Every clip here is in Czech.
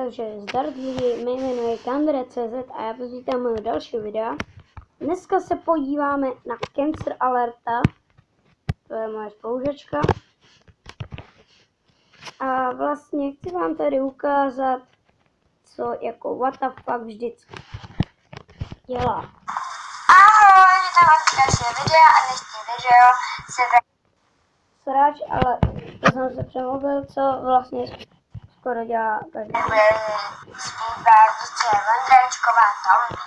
Takže zdar lidi, mé jméno je Kandre.cz a já vás vítám u dalšího videa. Dneska se podíváme na Cancer Alerta, to je moje spolužačka. A vlastně chci vám tady ukázat, co jako what the fuck vždycky dělá. Ahoj, vítám vás u dalšího videa a dnešní video se Sráč, ale to jsem se přemluvil, co vlastně skoro dělá každý. zpívá Lucie Vondráčková Zombie.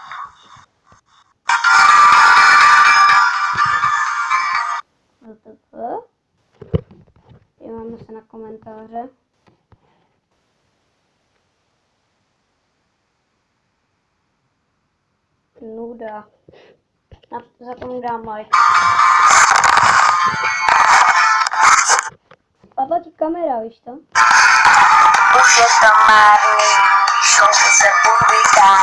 Díváme se na komentáře. Nuda. Za to mu dám like. Padla ti kamera, víš to? Už je to marný, show se uhlíkám.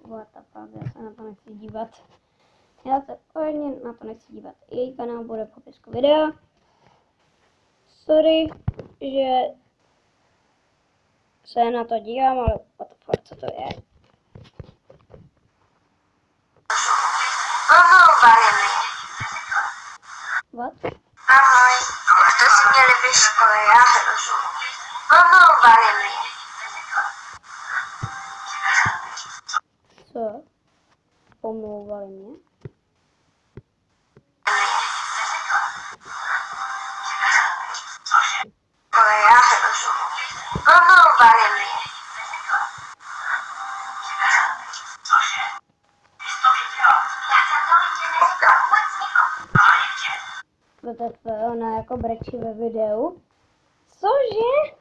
What the fuck, já se na to nechci dívat. Já se pohodně na to nechci dívat. Její kanál bude v popisku videa. Sorry, že se na to dívám, ale what the fuck, co to je? Omlouvali mi. What? Ahoj, už to si měli ve škole, já hrozím. Omlouvali mi. Co? Pomlouvali mě? Ale já hrozím. Omlouvali mi. WTF, ona jako brečí ve videu. Cože?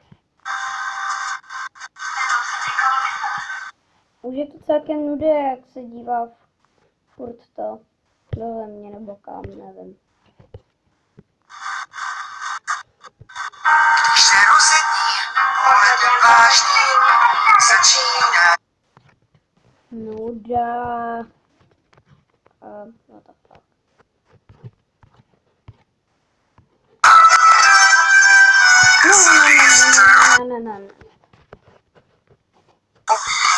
Už je to celkem nudé, jak se dívá furt to do země nebo kam, nevím. Přerození, ohledem vážný, začíná. Nuda. What the fuck. Ne.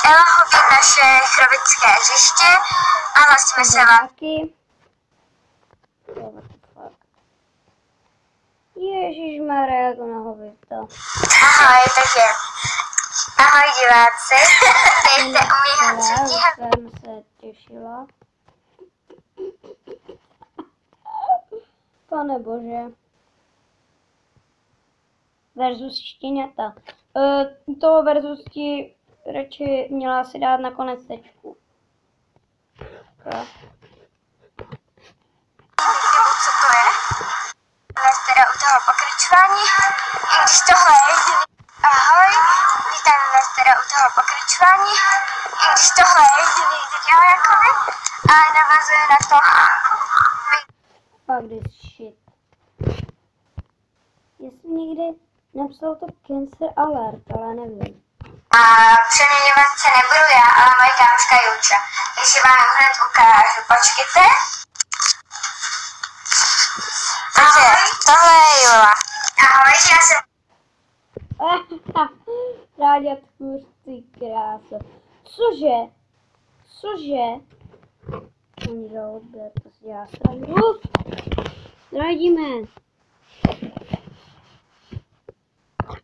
Ela chodí naše chrovické hřiště a hlásíme se vám. Taky. What the fuck. Ježišmarja, jak ona hovita. Ahoj, takže ahoj diváci, dejte u mýho třetího. Jsem se těšila. Pane bože. Versus štěňata. To versus ti radši měla si dát nakonec tečku. Okay. Co to je? Dnes teda u toho pokračování, i když tohle je jediný. Ahoj, vítám vás teda u toho pokračování, i když tohle je jediný video jakoby, ale navazuje na to. Fuck this shit. Jestli někdy napsal to Cancer Alert, ale nevím. A přeměňovat se nebudu já, ale moje kámoška Julča. Takže vám hned ukážu. Počkejte. Takže tohle je Jula. Ahoj, já jsem... Ráďa tvůř, ty kráso. Cože? Oni za odběr, to si dělá srandu. Radíme.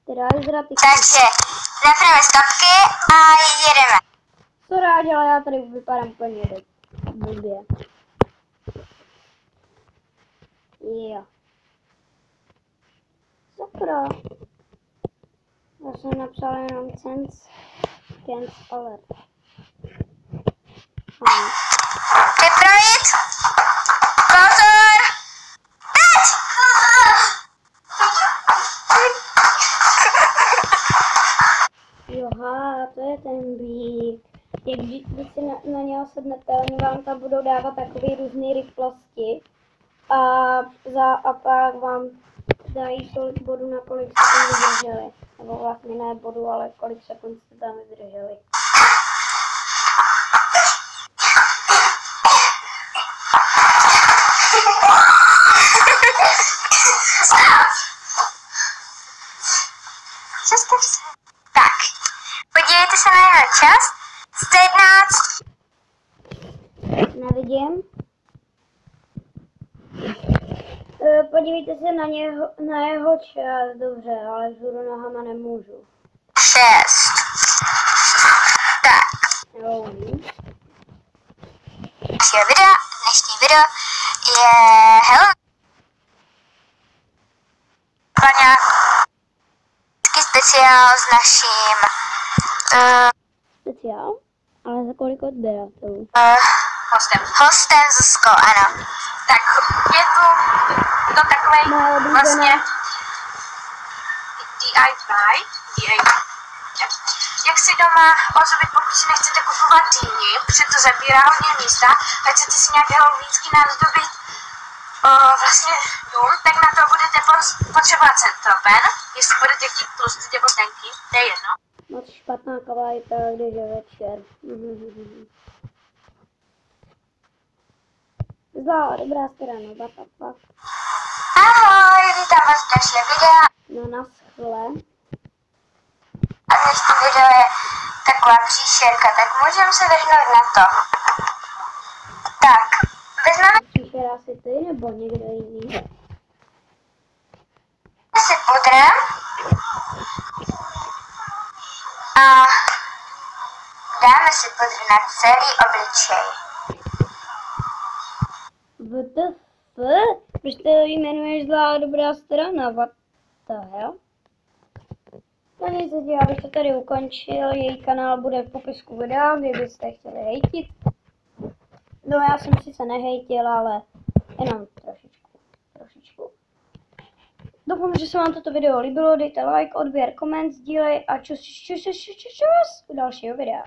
Takže zapneme stopky a jedeme. Co rád, ale já tady vypadám úplně blbě. Jo. Sakra. Já jsem napsal jenom Cancer Alert. Vypravit. Pozor. Teď. Joha, to je ten bík. Jak když si na něho sednete, oni vám tam budou dávat takové různé rychlosti a pak vám dají tolik bodů, na kolik jste tam vydrželi. Nebo vlastně ne bodu, ale kolik sekund jste tam vydrželi. Zastav se. Tak, Podívejte se na jeho čas. 111. Nevidím. Podívejte se na jeho čas, dobře, ale vzhůru nohama nemůžu. 6. Tak. Jo. Dnešní video je nějaký speciál s naším Speciál? Ale za kolik odběratelů? hostem Zuzkou, ano. Tak je to takovej Moje oblíbená. vlastně DIY, jak si doma ozubit, pokud si nechcete kupovat dýni, protože to zabírá hodně místa, a chcete si nějakého vícky nazdobit vlastně dům, tak na to budete potřebovat centropen, jestli budete chtít tlustý nebo tenký, to je jedno. Moc špatná kvalita, když je večer. Zlá, dobrá strana, what. Ahoj, vítám vás v dalším videa. No naschle. A dnešní video je taková příšerka, tak můžeme se vrhnout na to. Tak, vezmeme Příšer asi ty nebo někdo jiný? si pudrem a dáme si pudr na celý obličej. WTF? Proč to jmenuješ zlá dobrá strana? What the hell? No nic, já bych to tady ukončil, její kanál bude v popisku videa, kdybyste chtěli hejtit. No já jsem sice nehejtil, ale jenom trošičku. Doufám, že se vám toto video líbilo, dejte like, odběr, koment, sdílej a čus u dalšího videa.